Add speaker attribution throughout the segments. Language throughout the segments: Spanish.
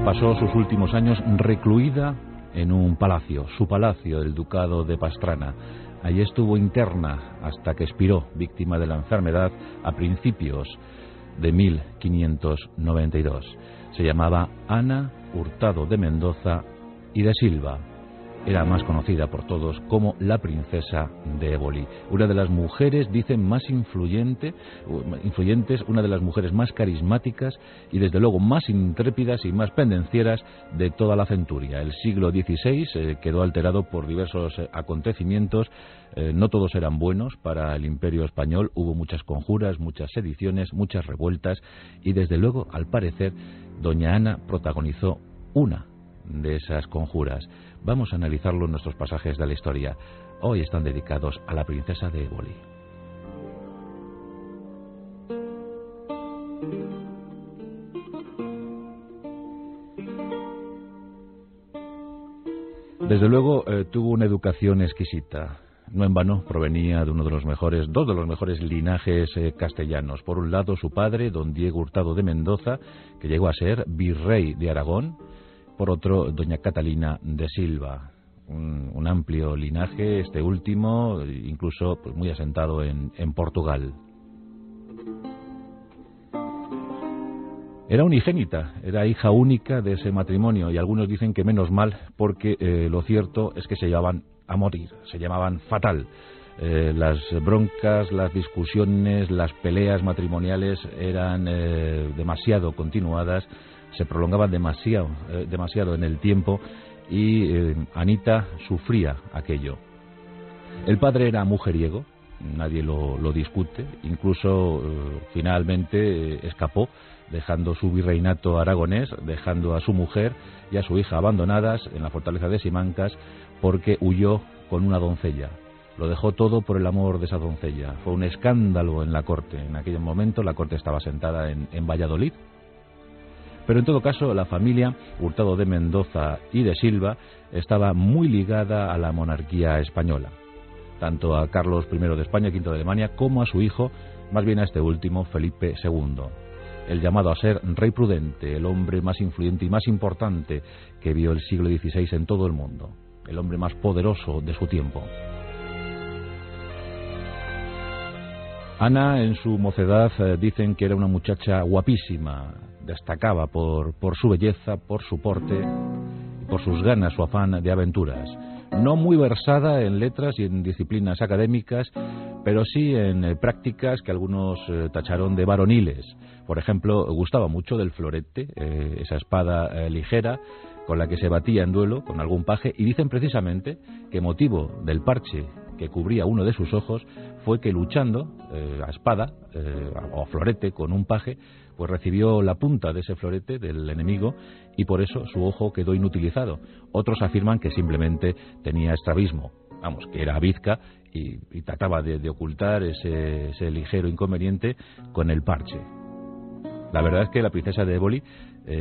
Speaker 1: Pasó sus últimos años recluida en un palacio, su palacio, el Ducado de Pastrana. Allí estuvo interna hasta que expiró, víctima de la enfermedad, a principios de 1592. Se llamaba Ana Hurtado de Mendoza y de Silva. Era más conocida por todos como la princesa de Éboli, una de las mujeres, dicen, más influyentes, una de las mujeres más carismáticas y desde luego más intrépidas y más pendencieras de toda la centuria. El siglo XVI quedó alterado por diversos acontecimientos, no todos eran buenos para el Imperio español, hubo muchas conjuras, muchas sediciones, muchas revueltas y desde luego, al parecer, doña Ana protagonizó una de esas conjuras. Vamos a analizarlo en nuestros pasajes de la historia. Hoy están dedicados a la princesa de Éboli. Desde luego tuvo una educación exquisita. No en vano provenía de dos de los mejores linajes castellanos. Por un lado su padre, don Diego Hurtado de Mendoza, que llegó a ser virrey de Aragón. Por otro, doña Catalina de Silva, un amplio linaje, este último, incluso pues, muy asentado en Portugal. Era unigénita, era hija única de ese matrimonio, y algunos dicen que menos mal, porque lo cierto es que se llevaban a morir, se llamaban fatal. Las broncas, las discusiones, las peleas matrimoniales eran demasiado continuadas, se prolongaban demasiado en el tiempo y Anita sufría aquello. El padre era mujeriego, nadie lo discute, incluso finalmente escapó, dejando su virreinato aragonés, dejando a su mujer y a su hija abandonadas en la fortaleza de Simancas porque huyó con una doncella. Lo dejó todo por el amor de esa doncella. Fue un escándalo en la corte. En aquel momento la corte estaba sentada en Valladolid. Pero en todo caso, la familia Hurtado de Mendoza y de Silva estaba muy ligada a la monarquía española, tanto a Carlos I de España, V de Alemania, como a su hijo, más bien a este último, Felipe II, el llamado a ser rey prudente, el hombre más influyente y más importante que vio el siglo XVI en todo el mundo, el hombre más poderoso de su tiempo. Ana, en su mocedad, dicen que era una muchacha guapísima. Destacaba por su belleza, por su porte, por sus ganas, su afán de aventuras. No muy versada en letras y en disciplinas académicas, pero sí en prácticas que algunos tacharon de varoniles. Por ejemplo, gustaba mucho del florete, esa espada ligera con la que se batía en duelo con algún paje, y dicen precisamente que motivo del parche que cubría uno de sus ojos fue que luchando a espada o florete con un paje, pues recibió la punta de ese florete del enemigo y por eso su ojo quedó inutilizado. Otros afirman que simplemente tenía estrabismo, vamos, que era bizca y trataba de ocultar ese ligero inconveniente con el parche. La verdad es que la princesa de Éboli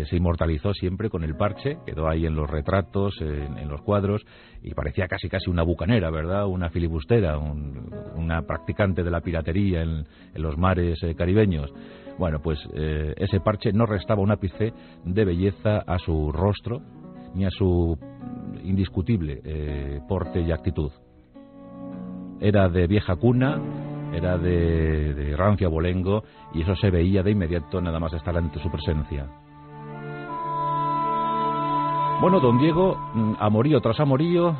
Speaker 1: se inmortalizó siempre con el parche, quedó ahí en los retratos, en los cuadros, y parecía casi una bucanera, ¿verdad? Una filibustera, una practicante de la piratería en los mares caribeños. Bueno, pues ese parche no restaba un ápice de belleza a su rostro, ni a su indiscutible porte y actitud. Era de vieja cuna, era de rancio abolengo, y eso se veía de inmediato nada más estar ante su presencia. Bueno, don Diego, amorío tras amorío,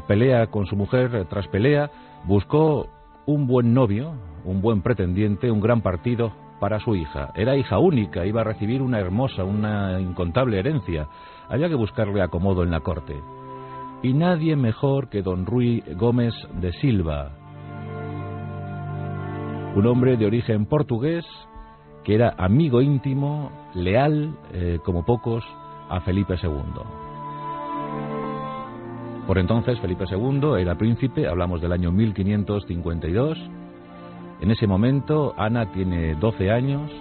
Speaker 1: pelea con su mujer tras pelea, buscó un buen novio, un buen pretendiente, un gran partido para su hija. Era hija única, iba a recibir una hermosa, una incontable herencia. Había que buscarle acomodo en la corte. Y nadie mejor que don Ruy Gómez de Silva, un hombre de origen portugués que era amigo íntimo, leal, como pocos, a Felipe II. Por entonces Felipe II era príncipe, hablamos del año 1552. En ese momento Ana tiene 12 años.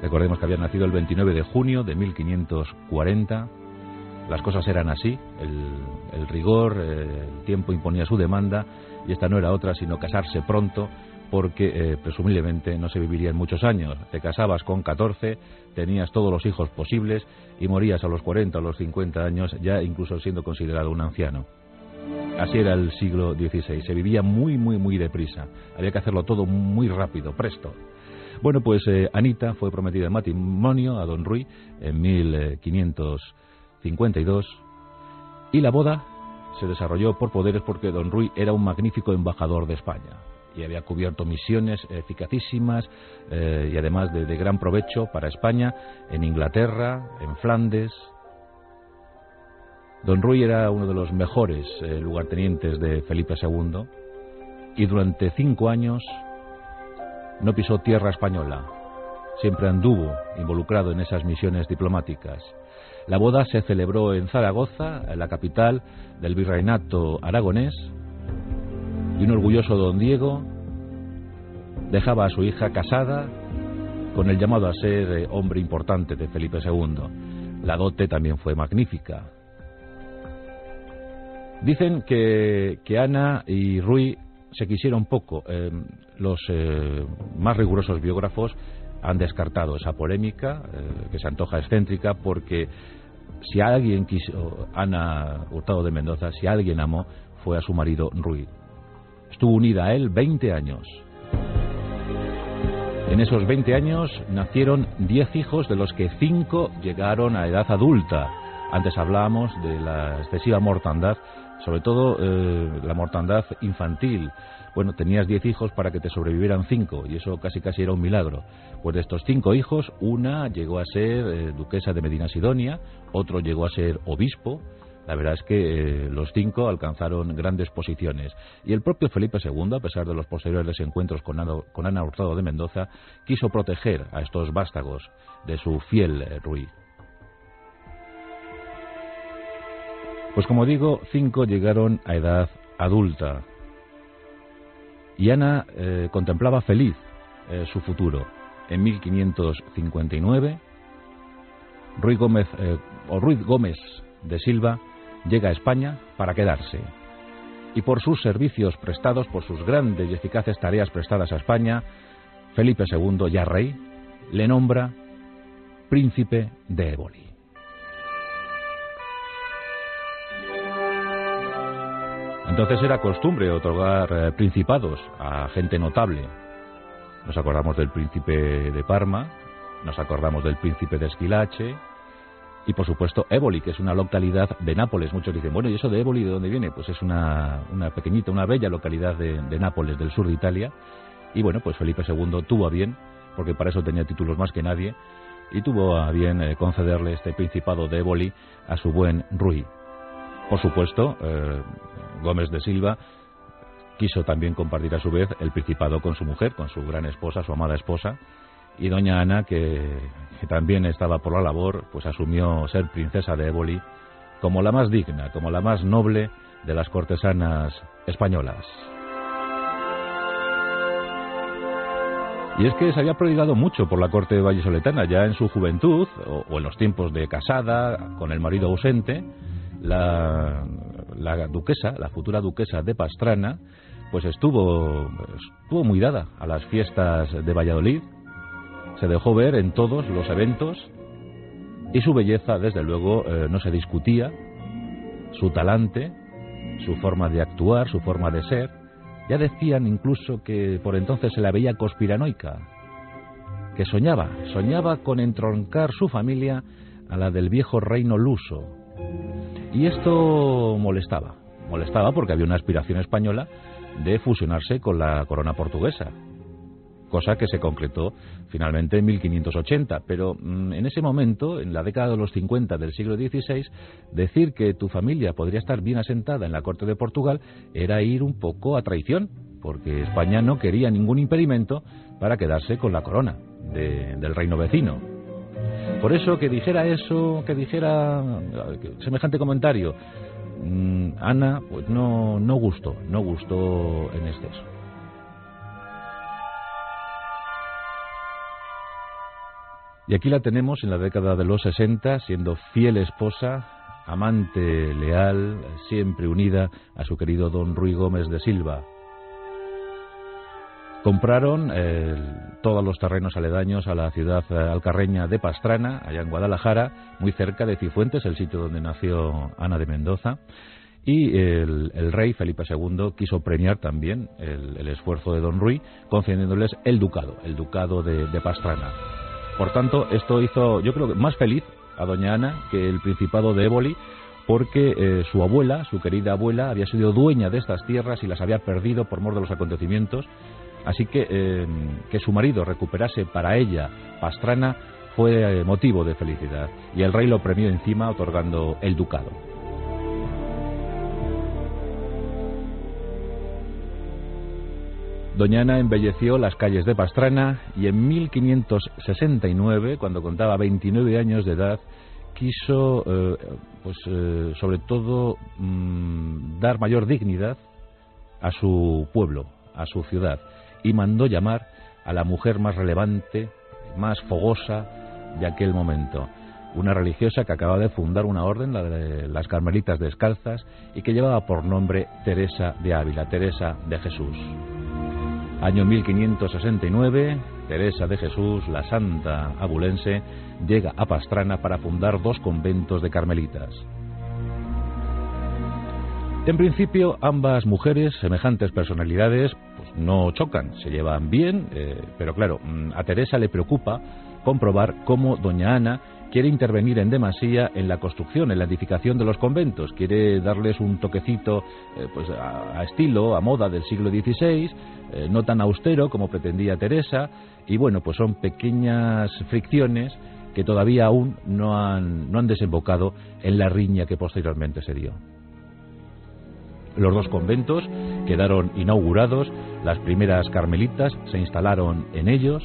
Speaker 1: Recordemos que había nacido el 29 de junio de 1540. Las cosas eran así, el rigor, el tiempo imponía su demanda, y esta no era otra sino casarse pronto porque presumiblemente no se vivirían muchos años. Te casabas con 14, tenías todos los hijos posibles y morías a los 40 o los 50 años, ya incluso siendo considerado un anciano. Así era el siglo XVI, se vivía muy deprisa, había que hacerlo todo muy rápido, presto. Bueno, pues Anita fue prometida en matrimonio a don Ruy en 1552 y la boda se desarrolló por poderes porque don Ruy era un magnífico embajador de España y había cubierto misiones eficacísimas y además de gran provecho para España en Inglaterra, en Flandes. Don Ruy era uno de los mejores lugartenientes de Felipe II y durante 5 años no pisó tierra española. Siempre anduvo involucrado en esas misiones diplomáticas. La boda se celebró en Zaragoza, la capital del virreinato aragonés, y un orgulloso don Diego dejaba a su hija casada con el llamado a ser hombre importante de Felipe II. La dote también fue magnífica. Dicen que Ana y Ruy se quisieron poco. Los más rigurosos biógrafos han descartado esa polémica, que se antoja excéntrica, porque si alguien quiso, Ana Hurtado de Mendoza, si alguien amó, fue a su marido Ruy. Estuvo unida a él 20 años. En esos 20 años nacieron 10 hijos, de los que 5 llegaron a edad adulta. Antes hablábamos de la excesiva mortandad, sobre todo la mortandad infantil. Bueno, tenías 10 hijos para que te sobrevivieran 5, y eso casi era un milagro. Pues de estos 5 hijos, una llegó a ser duquesa de Medina Sidonia, otro llegó a ser obispo. La verdad es que los 5 alcanzaron grandes posiciones. Y el propio Felipe II, a pesar de los posteriores desencuentros con Ana Hurtado de Mendoza, quiso proteger a estos vástagos de su fiel Ruy. Pues como digo, 5 llegaron a edad adulta. Y Ana contemplaba feliz su futuro. En 1559, Ruy Gómez de Silva llega a España para quedarse. Y por sus servicios prestados, por sus grandes y eficaces tareas prestadas a España, Felipe II, ya rey, le nombra príncipe de Éboli. Entonces era costumbre otorgar principados a gente notable. Nos acordamos del príncipe de Parma, nos acordamos del príncipe de Esquilache y, por supuesto, Éboli, que es una localidad de Nápoles. Muchos dicen, bueno, ¿y eso de Éboli de dónde viene? Pues es una pequeñita, una bella localidad de Nápoles, del sur de Italia. Y bueno, pues Felipe II tuvo a bien, porque para eso tenía títulos más que nadie, y tuvo a bien concederle este principado de Éboli a su buen Ruy. Por supuesto, Gómez de Silva quiso también compartir a su vez el principado con su mujer, con su gran esposa, su amada esposa, y doña Ana, que también estaba por la labor, pues asumió ser princesa de Éboli como la más digna, como la más noble de las cortesanas españolas. Y es que se había prodigado mucho por la corte vallisoletana ya en su juventud, o en los tiempos de casada, con el marido ausente. La duquesa, la futura duquesa de Pastrana, pues estuvo muy dada a las fiestas de Valladolid. Se dejó ver en todos los eventos y su belleza, desde luego, no se discutía. Su talante, su forma de actuar, su forma de ser. Ya decían incluso que por entonces se la veía conspiranoica, que soñaba con entroncar su familia a la del viejo reino luso. Y esto molestaba porque había una aspiración española de fusionarse con la corona portuguesa, cosa que se concretó finalmente en 1580, pero en ese momento, en la década de los 50 del siglo XVI, decir que tu familia podría estar bien asentada en la corte de Portugal era ir un poco a traición, porque España no quería ningún impedimento para quedarse con la corona del reino vecino. Por eso que dijera semejante comentario, Ana pues no gustó en exceso. Y aquí la tenemos en la década de los 60, siendo fiel esposa, amante leal, siempre unida a su querido don Ruy Gómez de Silva. Compraron todos los terrenos aledaños a la ciudad alcarreña de Pastrana, allá en Guadalajara, muy cerca de Cifuentes, el sitio donde nació Ana de Mendoza. Y el rey Felipe II quiso premiar también el esfuerzo de don Ruy, concediéndoles el ducado de Pastrana. Por tanto, esto hizo, yo creo que más feliz a doña Ana que el Principado de Éboli, porque su abuela, su querida abuela, había sido dueña de estas tierras y las había perdido por mor de los acontecimientos. Así que su marido recuperase para ella Pastrana fue motivo de felicidad, y el rey lo premió encima otorgando el ducado. Doña Ana embelleció las calles de Pastrana y en 1569, cuando contaba 29 años de edad, quiso, sobre todo, dar mayor dignidad a su pueblo, a su ciudad, y mandó llamar a la mujer más relevante, más fogosa de aquel momento, una religiosa que acababa de fundar una orden, la de las Carmelitas Descalzas, y que llevaba por nombre Teresa de Ávila, Teresa de Jesús. Año 1569, Teresa de Jesús, la santa abulense, llega a Pastrana para fundar 2 conventos de carmelitas. En principio, ambas mujeres, semejantes personalidades, pues no chocan, se llevan bien, pero claro, a Teresa le preocupa comprobar cómo doña Ana quiere intervenir en demasía en la construcción, en la edificación de los conventos, quiere darles un toquecito a estilo, a moda del siglo XVI, no tan austero como pretendía Teresa, y bueno, pues son pequeñas fricciones que todavía aún no han desembocado en la riña que posteriormente se dio. Los 2 conventos quedaron inaugurados, las primeras carmelitas se instalaron en ellos,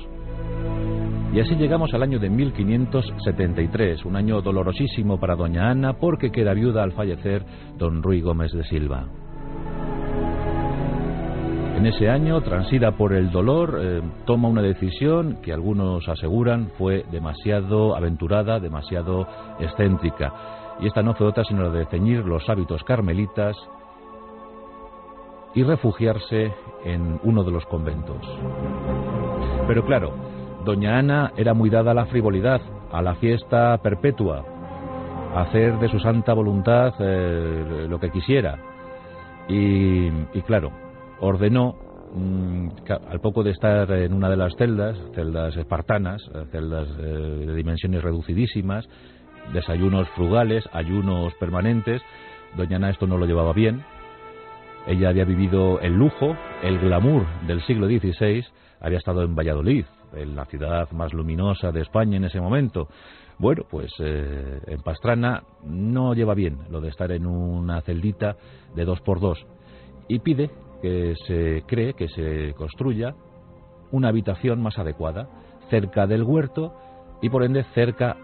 Speaker 1: y así llegamos al año de 1573, un año dolorosísimo para doña Ana, porque queda viuda al fallecer don Ruy Gómez de Silva. En ese año, transida por el dolor, toma una decisión que algunos aseguran fue demasiado aventurada, demasiado excéntrica, y esta no fue otra sino la de ceñir los hábitos carmelitas y refugiarse en uno de los conventos. Pero claro, doña Ana era muy dada a la frivolidad, a la fiesta perpetua, a hacer de su santa voluntad lo que quisiera. Y claro, ordenó, al poco de estar en una de las celdas espartanas, celdas de dimensiones reducidísimas, desayunos frugales, ayunos permanentes, doña Ana esto no lo llevaba bien. Ella había vivido el lujo, el glamour del siglo XVI, había estado en Valladolid, en la ciudad más luminosa de España en ese momento. Bueno, pues en Pastrana no lleva bien lo de estar en una celdita de 2x2 y pide que se construya una habitación más adecuada, cerca del huerto y por ende cerca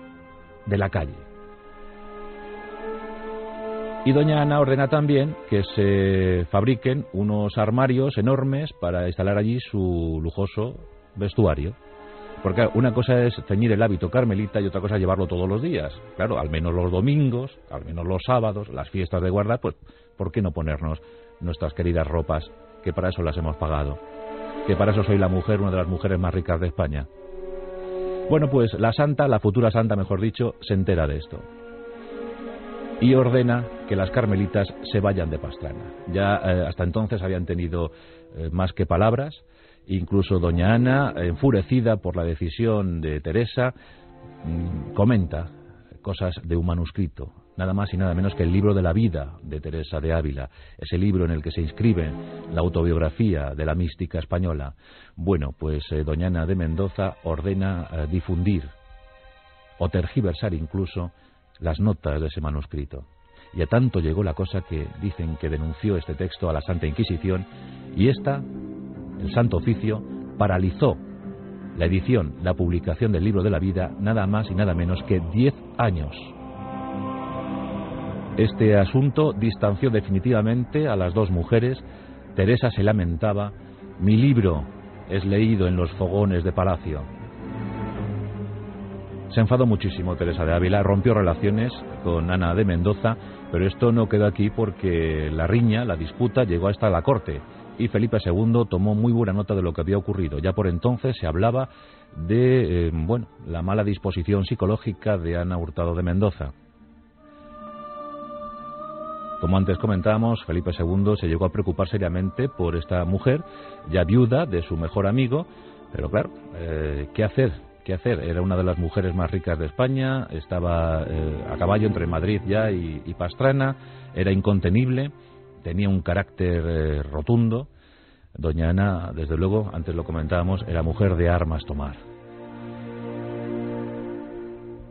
Speaker 1: de la calle. Y doña Ana ordena también que se fabriquen unos armarios enormes para instalar allí su lujoso vestuario. Porque una cosa es ceñir el hábito carmelita y otra cosa es llevarlo todos los días. Claro, al menos los domingos, al menos los sábados, las fiestas de guarda, pues ¿por qué no ponernos nuestras queridas ropas, que para eso las hemos pagado? Que para eso soy la mujer, una de las mujeres más ricas de España. Bueno, pues la futura santa, mejor dicho, se entera de esto y ordena que las carmelitas se vayan de Pastrana. Ya hasta entonces habían tenido más que palabras. Incluso doña Ana, enfurecida por la decisión de Teresa, comenta cosas de un manuscrito, nada más y nada menos que el libro de la vida de Teresa de Ávila, ese libro en el que se inscribe la autobiografía de la mística española. Bueno, pues doña Ana de Mendoza ordena difundir o tergiversar incluso las notas de ese manuscrito. Y a tanto llegó la cosa que dicen que denunció este texto a la Santa Inquisición, y esta, el Santo Oficio, paralizó la edición, la publicación del libro de la vida, nada más y nada menos que 10 años. Este asunto distanció definitivamente a las 2 mujeres. Teresa se lamentaba: mi libro es leído en los fogones de palacio. Se enfadó muchísimo Teresa de Ávila, rompió relaciones con Ana de Mendoza, pero esto no quedó aquí porque la riña, la disputa, llegó hasta la corte y Felipe II tomó muy buena nota de lo que había ocurrido. Ya por entonces se hablaba de la mala disposición psicológica de Ana Hurtado de Mendoza. Como antes comentábamos, Felipe II se llegó a preocupar seriamente por esta mujer, ya viuda de su mejor amigo, pero claro, ¿qué hacer? ¿Qué hacer? Era una de las mujeres más ricas de España, estaba a caballo entre Madrid ya y Pastrana, era incontenible, tenía un carácter rotundo. Doña Ana, desde luego, antes lo comentábamos, era mujer de armas tomar.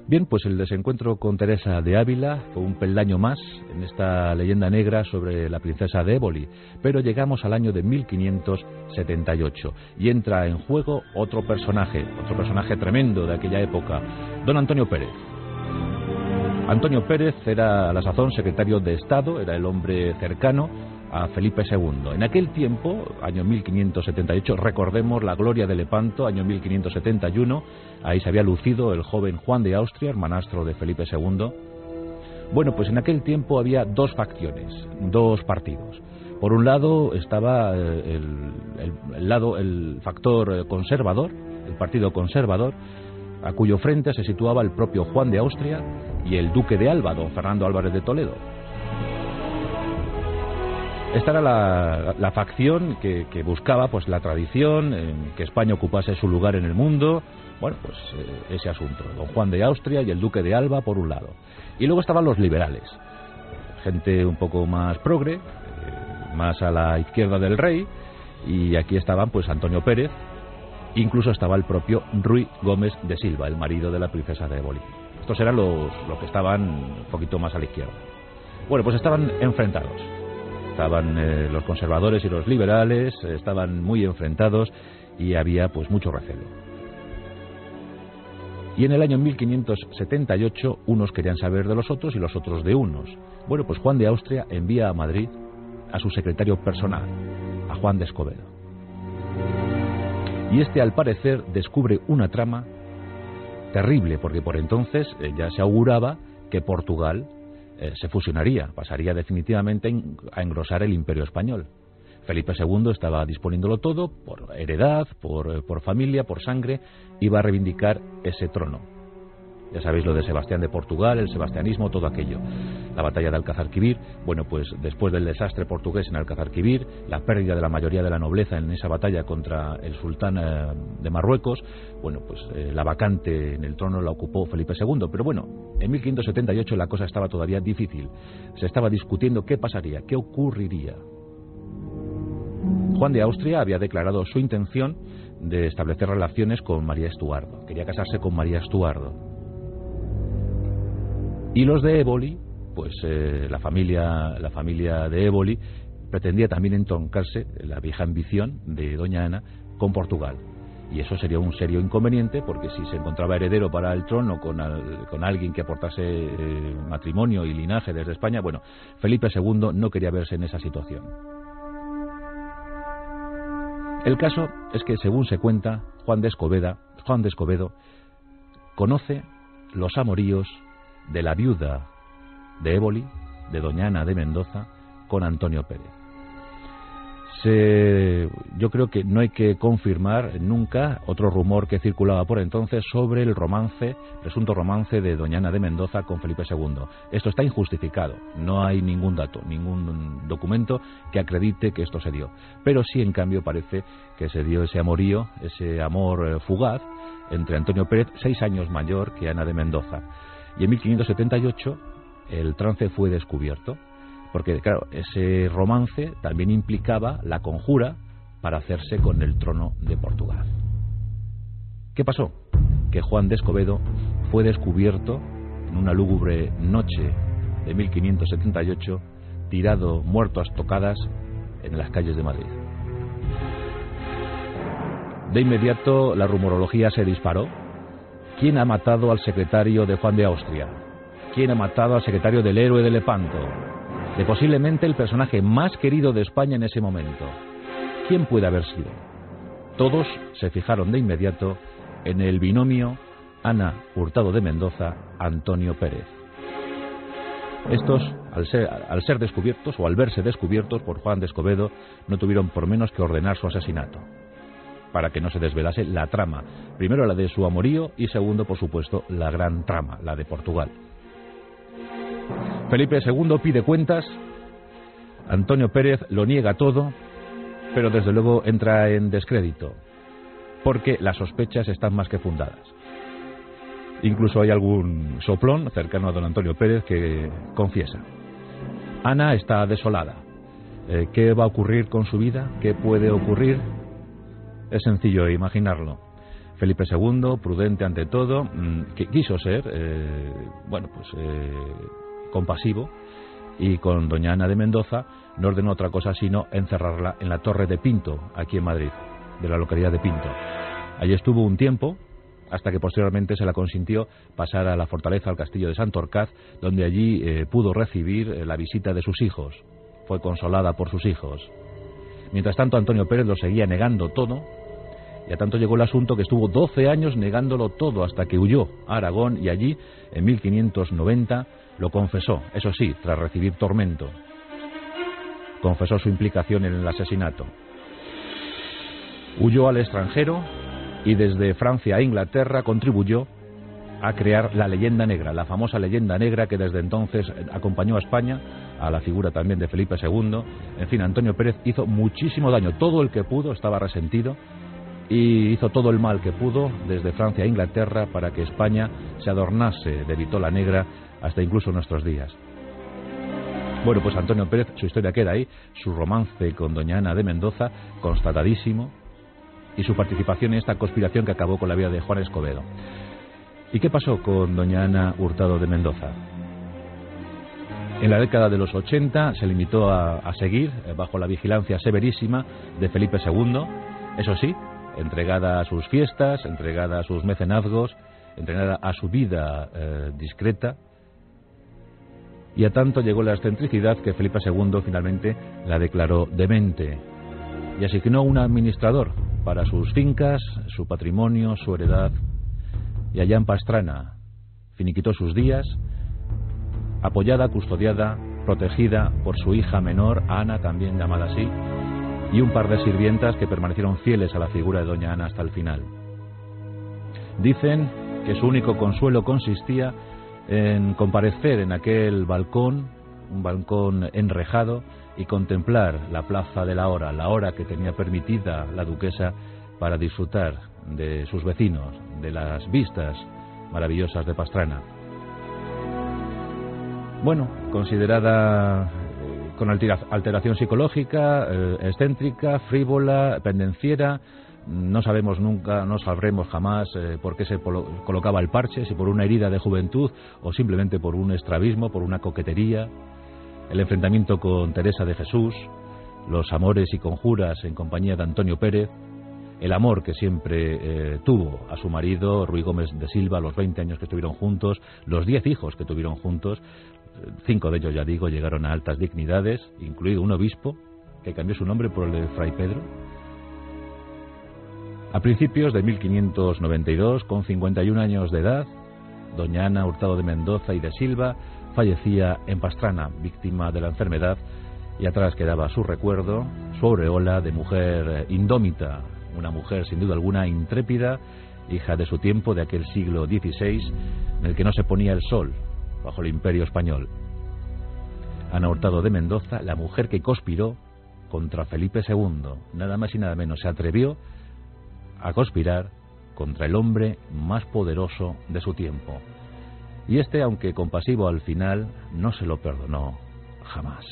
Speaker 1: Bien, pues el desencuentro con Teresa de Ávila fue un peldaño más en esta leyenda negra sobre la princesa de Éboli, pero llegamos al año de 1578 y entra en juego otro personaje tremendo de aquella época, don Antonio Pérez. Antonio Pérez era a la sazón secretario de Estado, era el hombre cercano a Felipe II. En aquel tiempo, año 1578, recordemos la gloria de Lepanto, año 1571, ahí se había lucido el joven Juan de Austria, hermanastro de Felipe II. Bueno, pues en aquel tiempo había dos facciones, dos partidos. Por un lado estaba el factor conservador, el partido conservador, a cuyo frente se situaba el propio Juan de Austria y el duque de Alba, don Fernando Álvarez de Toledo. Esta era la facción que buscaba pues la tradición, que España ocupase su lugar en el mundo. Bueno, pues ese asunto, don Juan de Austria y el duque de Alba por un lado. Y luego estaban los liberales, gente un poco más progre, más a la izquierda del rey, y aquí estaban pues Antonio Pérez, incluso estaba el propio Ruy Gómez de Silva, el marido de la princesa de Éboli. Estos eran los que estaban un poquito más a la izquierda. Bueno, pues estaban enfrentados. Estaban los conservadores y los liberales, estaban muy enfrentados y había pues mucho recelo. Y en el año 1578 unos querían saber de los otros y los otros de unos. Bueno, pues Juan de Austria envía a Madrid a su secretario personal, a Juan de Escobedo. Y este, al parecer, descubre una trama terrible, porque por entonces ya se auguraba que Portugal se fusionaría, pasaría definitivamente a engrosar el imperio español. Felipe II estaba disponiéndolo todo, por heredad, por familia, por sangre, iba a reivindicar ese trono. Ya sabéis lo de Sebastián de Portugal, el sebastianismo, todo aquello. La batalla de Alcázar-Quibir, bueno, pues después del desastre portugués en Alcázar-Quibir, la pérdida de la mayoría de la nobleza en esa batalla contra el sultán de Marruecos, bueno, pues la vacante en el trono la ocupó Felipe II. Pero bueno, en 1578 la cosa estaba todavía difícil. Se estaba discutiendo qué pasaría, qué ocurriría. Juan de Austria había declarado su intención de establecer relaciones con María Estuardo. Quería casarse con María Estuardo. Y los de Éboli, pues la familia de Éboli pretendía también entroncarse, la vieja ambición de doña Ana, con Portugal. Y eso sería un serio inconveniente, porque si se encontraba heredero para el trono con alguien que aportase matrimonio y linaje desde España, bueno, Felipe II no quería verse en esa situación. El caso es que, según se cuenta, Juan de Escobedo conoce los amoríos de la viuda de Éboli, de doña Ana de Mendoza, con Antonio Pérez. Yo creo que no hay que confirmar nunca otro rumor que circulaba por entonces sobre el presunto romance de doña Ana de Mendoza con Felipe II. Esto está injustificado, no hay ningún dato, ningún documento que acredite que esto se dio. Pero sí, en cambio, parece que se dio ese amorío, ese amor fugaz entre Antonio Pérez, 6 años mayor que Ana de Mendoza. Y en 1578 el trance fue descubierto, porque claro, ese romance también implicaba la conjura para hacerse con el trono de Portugal. ¿Qué pasó? Que Juan de Escobedo fue descubierto en una lúgubre noche de 1578, tirado, muerto a estocadas en las calles de Madrid. De inmediato la rumorología se disparó. ¿Quién ha matado al secretario de Juan de Austria? ¿Quién ha matado al secretario del héroe de Lepanto? De posiblemente el personaje más querido de España en ese momento. ¿Quién puede haber sido? Todos se fijaron de inmediato en el binomio Ana Hurtado de Mendoza, Antonio Pérez. Estos, al ser descubiertos o al verse descubiertos por Juan de Escobedo, no tuvieron por menos que ordenar su asesinato, para que no se desvelase la trama. Primero la de su amorío y segundo, por supuesto, la gran trama, la de Portugal. Felipe II pide cuentas, Antonio Pérez lo niega todo, pero desde luego entra en descrédito, porque las sospechas están más que fundadas. Incluso hay algún soplón cercano a don Antonio Pérez que confiesa. Ana está desolada. ¿Qué va a ocurrir con su vida? ¿Qué puede ocurrir? Es sencillo imaginarlo. Felipe II, prudente ante todo, que quiso ser, compasivo, y con doña Ana de Mendoza no ordenó otra cosa sino encerrarla en la Torre de Pinto, aquí en Madrid, de la localidad de Pinto. Allí estuvo un tiempo, hasta que posteriormente se la consintió pasar a la fortaleza, al castillo de Santorcaz, donde allí pudo recibir la visita de sus hijos. Fue consolada por sus hijos. Mientras tanto, Antonio Pérez lo seguía negando todo, y a tanto llegó el asunto que estuvo 12 años negándolo todo, hasta que huyó a Aragón, y allí, en 1590, lo confesó, eso sí, tras recibir tormento. Confesó su implicación en el asesinato. Huyó al extranjero y desde Francia a Inglaterra contribuyó a crear la leyenda negra, la famosa leyenda negra que desde entonces acompañó a España, a la figura también de Felipe II. En fin, Antonio Pérez hizo muchísimo daño, todo el que pudo, estaba resentido, y hizo todo el mal que pudo desde Francia a Inglaterra para que España se adornase de vitola negra hasta incluso nuestros días. Bueno, pues Antonio Pérez, su historia queda ahí, su romance con doña Ana de Mendoza, constatadísimo, y su participación en esta conspiración que acabó con la vida de Juan Escobedo. ¿Y qué pasó con doña Ana Hurtado de Mendoza? En la década de los 80 se limitó a seguir bajo la vigilancia severísima de Felipe II, eso sí, entregada a sus fiestas, entregada a sus mecenazgos, entregada a su vida discreta, y a tanto llegó la excentricidad que Felipe II finalmente la declaró demente y asignó un administrador para sus fincas, su patrimonio, su heredad, y allá en Pastrana finiquitó sus días, apoyada, custodiada, protegida por su hija menor, Ana, también llamada así, y un par de sirvientas que permanecieron fieles a la figura de doña Ana hasta el final. Dicen que su único consuelo consistía en comparecer en aquel balcón, un balcón enrejado, y contemplar la plaza de la hora que tenía permitida la duquesa para disfrutar de sus vecinos, de las vistas maravillosas de Pastrana. Bueno, considerada con alteración psicológica, excéntrica, frívola, pendenciera, no sabemos nunca, no sabremos jamás por qué se colocaba el parche, si por una herida de juventud o simplemente por un estrabismo, por una coquetería. El enfrentamiento con Teresa de Jesús, los amores y conjuras en compañía de Antonio Pérez, el amor que siempre tuvo a su marido, Ruy Gómez de Silva, los 20 años que estuvieron juntos, los 10 hijos que tuvieron juntos, 5 de ellos, ya digo, llegaron a altas dignidades, incluido un obispo, que cambió su nombre por el de Fray Pedro. A principios de 1592, con 51 años de edad, doña Ana Hurtado de Mendoza y de Silva fallecía en Pastrana, víctima de la enfermedad, y atrás quedaba su recuerdo, su aureola de mujer indómita, una mujer sin duda alguna intrépida, hija de su tiempo, de aquel siglo XVI, en el que no se ponía el sol bajo el imperio español. Ana Hurtado de Mendoza, la mujer que conspiró contra Felipe II, nada más y nada menos, se atrevió a conspirar contra el hombre más poderoso de su tiempo. Y este, aunque compasivo al final, no se lo perdonó jamás.